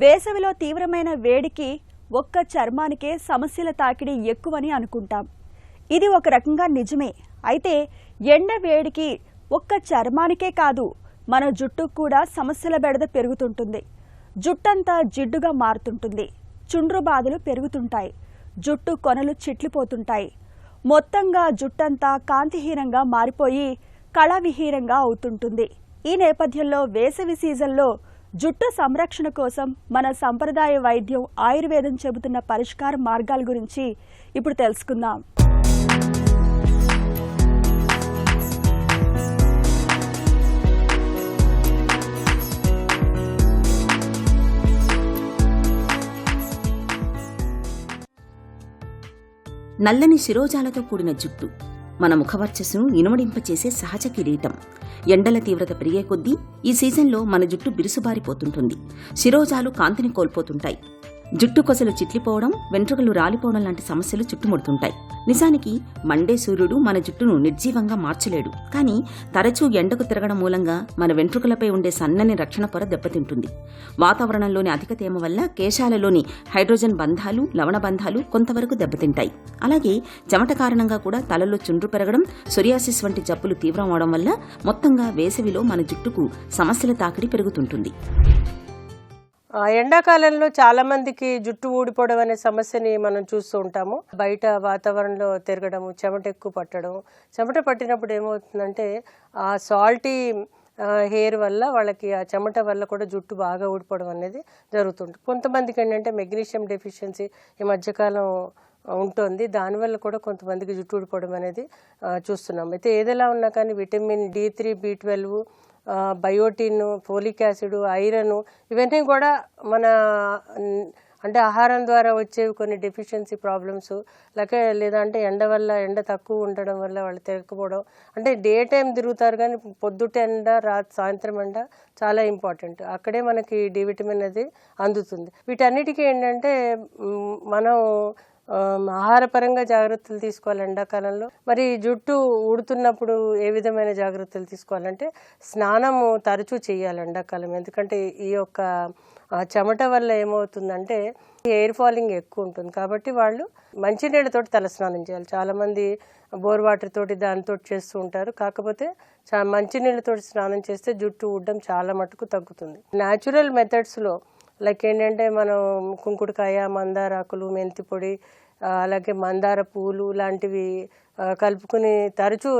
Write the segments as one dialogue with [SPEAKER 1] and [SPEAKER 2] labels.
[SPEAKER 1] వేసవిలో తీవ్రమైన వేడికి ఒక్క చర్మానికే సమస్యల తాకిడి ఎక్కువని అనుకుంటాం. ఇది ఒక రకంగా నిజమే. అయితే ఎండ వేడికి ఒక్క చర్మానికే కాదు, మన జుట్టుకు కూడా సమస్యల బెడద పెరుగుతుంటుంది. జుట్టంతా జిడ్డుగా మారుతుంటుంది. చుండ్రు బాధలు పెరుగుతుంటాయి. జుట్టు కొనలు చిట్లిపోతుంటాయి. మొత్తంగా జుట్టంతా కాంతిహీనంగా మారిపోయి కళావిహీనంగా అవుతుంటుంది. ఈ నేపథ్యంలో వేసవి సీజన్లో జుట్టు సంరక్షణ కోసం మన సంప్రదాయ వైద్యం ఆయుర్వేదం చెబుతున్న పరిష్కార మార్గాల గురించి ఇప్పుడు తెలుసుకుందాం.
[SPEAKER 2] నల్లని శిరోజాలతో కూడిన జుట్టు మన ముఖవర్చస్సును ఇనుమడింపచేసే సహజ కిరీటం. ఎండల తీవ్రత పెరిగే కొద్దీ ఈ సీజన్లో మన జుట్టు బిరుసుబారిపోతుంటుంది. శిరోజాలు కాంతిని కోల్పోతుంటాయి. జుట్టు కొసలు చిట్లిపోవడం, వెంట్రుకలు రాలిపోవడం లాంటి సమస్యలు చుట్టుముడుతుంటాయి. నిజానికి మండే సూర్యుడు మన జుట్టును నిర్జీవంగా మార్చలేడు. కానీ తరచూ ఎండకు తిరగడం మూలంగా మన వెంట్రుకలపై ఉండే సన్నని రక్షణ పొర దెబ్బతింటుంది. వాతావరణంలోని అధిక తేమ వల్ల కేశాలలోని హైడ్రోజన్ బంధాలు, లవణ బంధాలు కొంతవరకు దెబ్బతింటాయి. అలాగే చెమట కారణంగా కూడా తలలో చుండ్రు పెరగడం, సొరియాసిస్ వంటి జబ్బులు తీవ్రం అవడం వల్ల మొత్తంగా వేసవిలో మన జుట్టుకు సమస్యల తాకిడి పెరుగుతుంటుంది.
[SPEAKER 3] ఎండాకాలంలో చాలా మందికి జుట్టు ఊడిపోవడం అనే సమస్యని మనం చూస్తూ ఉంటాము. బయట వాతావరణంలో తిరగడము, చెమట ఎక్కువ పట్టడం. చెమట పట్టినప్పుడు ఏమవుతుందంటే ఆ సాల్టీ హెయిర్ వల్ల వాళ్ళకి ఆ చెమట వల్ల కూడా జుట్టు బాగా ఊడిపోవడం అనేది జరుగుతుంది. కొంతమందికి ఏంటంటే మెగ్నీషియం డెఫిషియన్సీ ఈ మధ్యకాలం ఉంటుంది. దానివల్ల కూడా కొంతమందికి జుట్టు ఊడిపోవడం అనేది చూస్తున్నాం. అయితే ఏదైనా ఉన్నా కానీ vitamin D3, B12, biotin, folic acid, iron ఇవన్నీ కూడా మన అంటే ఆహారం ద్వారా వచ్చేవి కొన్ని డెఫిషియన్సీ ప్రాబ్లమ్స్. లేదంటే ఎండ తక్కువ ఉండడం వల్ల వాళ్ళు తిరగకపోవడం. అంటే డే టైం తిరుగుతారు కానీ పొద్దుట ఎండ, సాయంత్రం ఎండ చాలా ఇంపార్టెంట్. అక్కడే మనకి డి విటమిన్ అనేది అందుతుంది. వీటన్నిటికీ ఏంటంటే మనం ఆహారపరంగా జాగ్రత్తలు తీసుకోవాలి ఎండాకాలంలో. మరి జుట్టు ఊడుతున్నప్పుడు ఏ విధమైన జాగ్రత్తలు తీసుకోవాలంటే స్నానము తరచూ చేయాలి ఎండాకాలం. ఎందుకంటే ఈ యొక్క చెమట వల్ల ఏమవుతుందంటే హెయిర్ ఫాలింగ్ ఎక్కువ ఉంటుంది. కాబట్టి వాళ్ళు మంచినీళ్ళతోటి తలస్నానం చేయాలి. చాలామంది బోర్ వాటర్ తోటి దానితో చేస్తూ ఉంటారు. కాకపోతే మంచినీళ్ళతోటి స్నానం చేస్తే జుట్టు ఊడడం చాలా మటుకు తగ్గుతుంది. న్యాచురల్ మెథడ్స్లో ఏంటంటే మనం కుంకుడుకాయ, మందారాకులు, మెంతి పొడి, అలాగే మందార పూలు లాంటివి కలుపుకుని తరచూ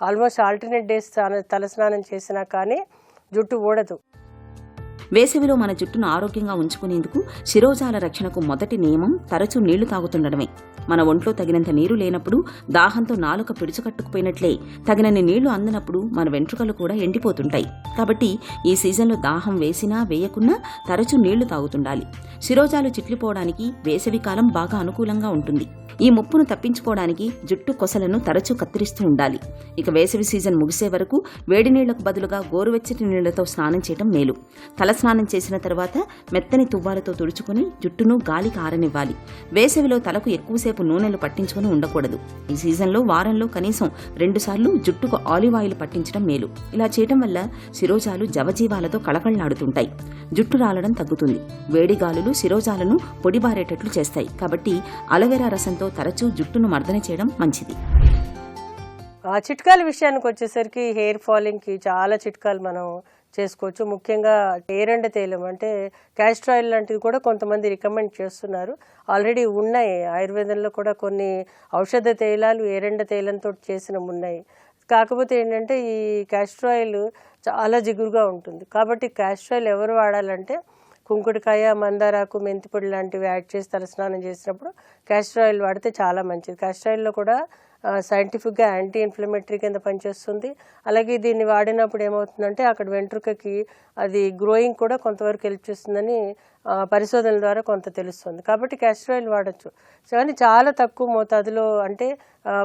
[SPEAKER 3] ఆల్మోస్ట్ ఆల్టర్నేట్ డేస్ తలస్నానం చేసినా కానీ జుట్టు ఊడదు.
[SPEAKER 2] వేసవిలో మన జుట్టును ఆరోగ్యంగా ఉంచుకునేందుకు శిరోజాల రక్షణకు మొదటి నియమం తరచూ నీళ్లు తాగుతుండడమే. మన ఒంట్లో తగినంత నీరు లేనప్పుడు, దాహంతో నాలుక పిడుచుకట్టుకుపోయినట్లే తగినన్ని నీళ్లు అందనప్పుడు మన వెంట్రుకలు కూడా ఎండిపోతుంటాయి. కాబట్టి ఈ సీజన్లో దాహం వేసినా వేయకున్నా తరచూ నీళ్లు తాగుతుండాలి. శిరోజాలు చిట్లిపోవడానికి వేసవి కాలం బాగా అనుకూలంగా ఉంటుంది. ఈ ముప్పును తప్పించుకోవడానికి జుట్టు కొసలను తరచూ కత్తిరిస్తూ ఉండాలి. ఇక వేసవి సీజన్ ముగిసే వరకు వేడి నీళ్లకు బదులుగా గోరువెచ్చటి నీళ్లతో స్నానం చేయడం మేలు. తలస్నానం చేసిన తర్వాత మెత్తని తువ్వాలతో తుడుచుకుని జుట్టును గాలికి ఆరనివ్వాలి. వేసవిలో తలకు ఎక్కువసేపు నూనెలు పట్టించుకుని ఉండకూడదు. ఈ సీజన్లో వారంలో కనీసం 2 సార్లు జుట్టుకు ఆలివ్ ఆయిల్ పట్టించడం మేలు. ఇలా చేయడం వల్ల శిరోజాలు జవజీవాలతో కళకళలాడుతుంటాయి. జుట్టు రాలడం తగ్గుతుంది. వేడి గాలులు శిరోజాలను పొడిబారేటట్లు చేస్తాయి. కాబట్టి అలోవెరా రసంతో తరచూ జుట్టును మర్దన చేయడం మంచిది.
[SPEAKER 3] చిట్కాల విషయానికి వచ్చేసరికి హెయిర్ ఫాలింగ్కి చాలా చిట్కాలు మనం చేసుకోవచ్చు. ముఖ్యంగా ఏరండ తైలం అంటే క్యాస్టర్ ఆయిల్ లాంటివి కూడా కొంతమంది రికమెండ్ చేస్తున్నారు. ఆల్రెడీ ఉన్నాయి. ఆయుర్వేదంలో కూడా కొన్ని ఔషధ తైలాలు ఏరండ తైలంతో చేసినవి ఉన్నాయి. కాకపోతే ఏంటంటే ఈ క్యాస్టర్ ఆయిల్ చాలా జిగురుగా ఉంటుంది. కాబట్టి క్యాస్టర్ ఆయిల్ ఎవరు వాడాలంటే కుంకుడుకాయ, మందారాకు, మెంతిపొడి లాంటివి యాడ్ చేసి తలస్నానం చేసినప్పుడు క్యాస్టర్ ఆయిల్ వాడితే చాలా మంచిది. క్యాస్టర్ ఆయిల్లో కూడా సైంటిఫిక్గా యాంటీ ఇన్ఫ్లమేటరీ కింద పనిచేస్తుంది. అలాగే దీన్ని వాడినప్పుడు ఏమవుతుందంటే అక్కడ వెంట్రుకకి అది గ్రోయింగ్ కూడా కొంతవరకు హెల్ప్ చేస్తుందని పరిశోధనల ద్వారా కొంత తెలుస్తుంది. కాబట్టి క్యాస్టర్ ఆయిల్ వాడచ్చు. కానీ చాలా తక్కువ మోతాదులో, అంటే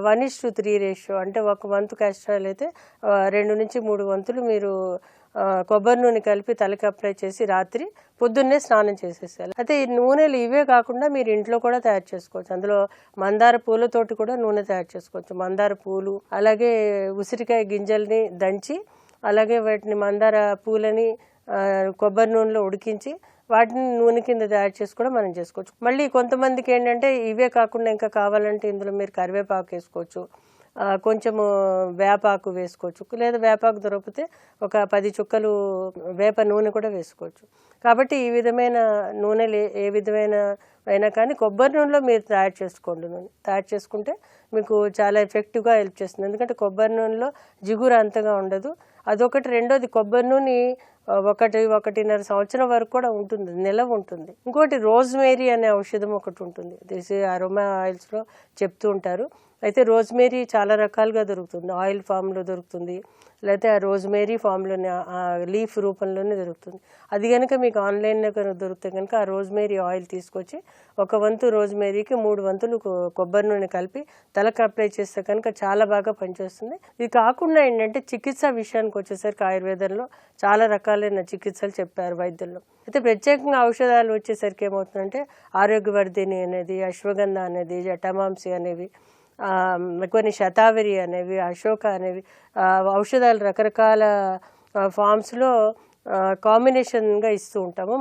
[SPEAKER 3] 1:3 రేషియో. అంటే 1 వంతు క్యాస్టర్ ఆయిల్ అయితే 2 నుంచి 3 వంతులు మీరు కొబ్బరి నూనె కలిపి తలకి అప్లై చేసి రాత్రి పొద్దున్నే స్నానం చేసేసేయాలి. అయితే ఈ నూనెలు ఇవే కాకుండా మీరు ఇంట్లో కూడా తయారు చేసుకోవచ్చు. అందులో మందార పూలతోటి కూడా నూనె తయారు చేసుకోవచ్చు. మందార పూలు, అలాగే ఉసిరికాయ గింజల్ని దంచి, అలాగే వాటిని మందార పూలని కొబ్బరి నూనెలో ఉడికించి వాటిని నూనె కింద తయారు చేసి కూడా మనం చేసుకోవచ్చు. మళ్ళీ కొంతమందికి ఏంటంటే ఇవే కాకుండా ఇంకా కావాలంటే ఇందులో మీరు కరివేపాకు వేసుకోవచ్చు, కొంచెము వేపాకు వేసుకోవచ్చు, లేదా వేపాకు దొరికితే ఒక 10 చుక్కలు వేప నూనె కూడా వేసుకోవచ్చు. కాబట్టి ఈ విధమైన నూనెలు ఏ విధమైన అయినా కానీ కొబ్బరి నూనెలో మీరు తయారు చేసుకోండి. నూనె తయారు చేసుకుంటే మీకు చాలా ఎఫెక్టివ్గా హెల్ప్ చేస్తుంది. ఎందుకంటే కొబ్బరి నూనెలో జిగురు అంతగా ఉండదు, అదొకటి. రెండోది కొబ్బరి నూనె 1-1.5 సంవత్సరం వరకు కూడా ఉంటుంది, నిలవ ఉంటుంది. ఇంకోటి రోజ్మేరీ అనే ఔషధం ఒకటి ఉంటుంది, దిస్ అరోమా ఆయిల్స్లో చెప్తూ ఉంటారు. అయితే రోజ్మేరీ చాలా రకాలుగా దొరుకుతుంది, ఆయిల్ ఫామ్లో దొరుకుతుంది, లేకపోతే ఆ రోజ్మేరీ ఫామ్లోనే లీఫ్ రూపంలోనే దొరుకుతుంది. అది కనుక మీకు ఆన్లైన్లో కనుక దొరికితే కనుక ఆ రోజ్మేరీ ఆయిల్ తీసుకొచ్చి 1 వంతు రోజ్మేరీకి 3 వంతులు కొబ్బరి నూనె కలిపి తలకు అప్లై చేస్తే కనుక చాలా బాగా పనిచేస్తుంది. ఇది కాకుండా ఏంటంటే చికిత్స విషయానికి వచ్చేసరికి ఆయుర్వేదంలో చాలా రకాలైన చికిత్సలు చెప్పారు వైద్యుల్లో. అయితే ప్రత్యేకంగా ఔషధాలు వచ్చేసరికి ఏమవుతుందంటే ఆరోగ్యవర్ధిని అనేది, అశ్వగంధ అనేది, జటామాంసి అనేవి, కొన్ని శతావరి అనేవి, అశోక అనేవి ఔషధాలు రకరకాల ఫామ్స్లో కాంబినేషన్గా ఇస్తూ ఉంటాము.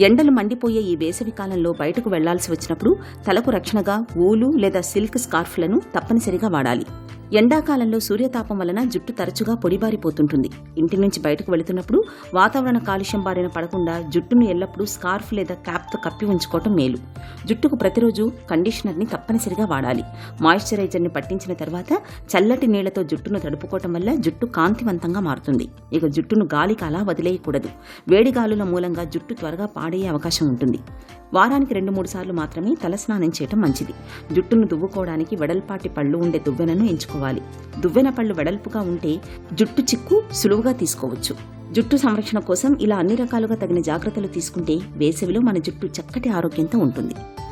[SPEAKER 2] ఎండలు మండిపోయే ఈ వేసవి కాలంలో బయటకు వెళ్లాల్సి వచ్చినప్పుడు తలకు రక్షణగా ఊలు లేదా సిల్క్ స్కార్ఫ్లను తప్పనిసరిగా వాడాలి. ఎండాకాలంలో సూర్యతాపం వలన జుట్టు తరచుగా పొడిబారిపోతుంటుంది. ఇంటి నుంచి బయటకు వెళుతున్నప్పుడు వాతావరణ కాలుష్యం బారిన పడకుండా జుట్టును ఎల్లప్పుడూ స్కార్ఫ్ లేదా క్యాప్తో కప్పి ఉంచుకోవటం మేలు. జుట్టుకు ప్రతిరోజు కండిషనర్ని తప్పనిసరిగా వాడాలి. మాయిశ్చరైజర్ని పట్టించిన తర్వాత చల్లటి నీళ్లతో జుట్టును తడుపుకోవటం వల్ల జుట్టు కాంతివంతంగా మారుతుంది. ఇక జుట్టును గాలికి అలా వదిలేయకూడదు. వేడి గాలుల మూలంగా జుట్టు త్వరగా పాడయ్యే అవకాశం ఉంటుంది. వారానికి 2-3 సార్లు మాత్రమే తలస్నానం చేయటం మంచిది. జుట్టును దువ్వుకోవడానికి వెడల్పాటి పళ్ళు ఉండే దువ్వెనను ఎంచుకోవాలి. దువ్వెన పళ్ళు వెడల్పుగా ఉంటే జుట్టు చిక్కు సులువుగా తీసుకోవచ్చు. జుట్టు సంరక్షణ కోసం ఇలా అన్ని రకాలుగా తగిన జాగ్రత్తలు తీసుకుంటే వేసవిలో మన జుట్టు చక్కటి ఆరోగ్యంతో ఉంటుంది.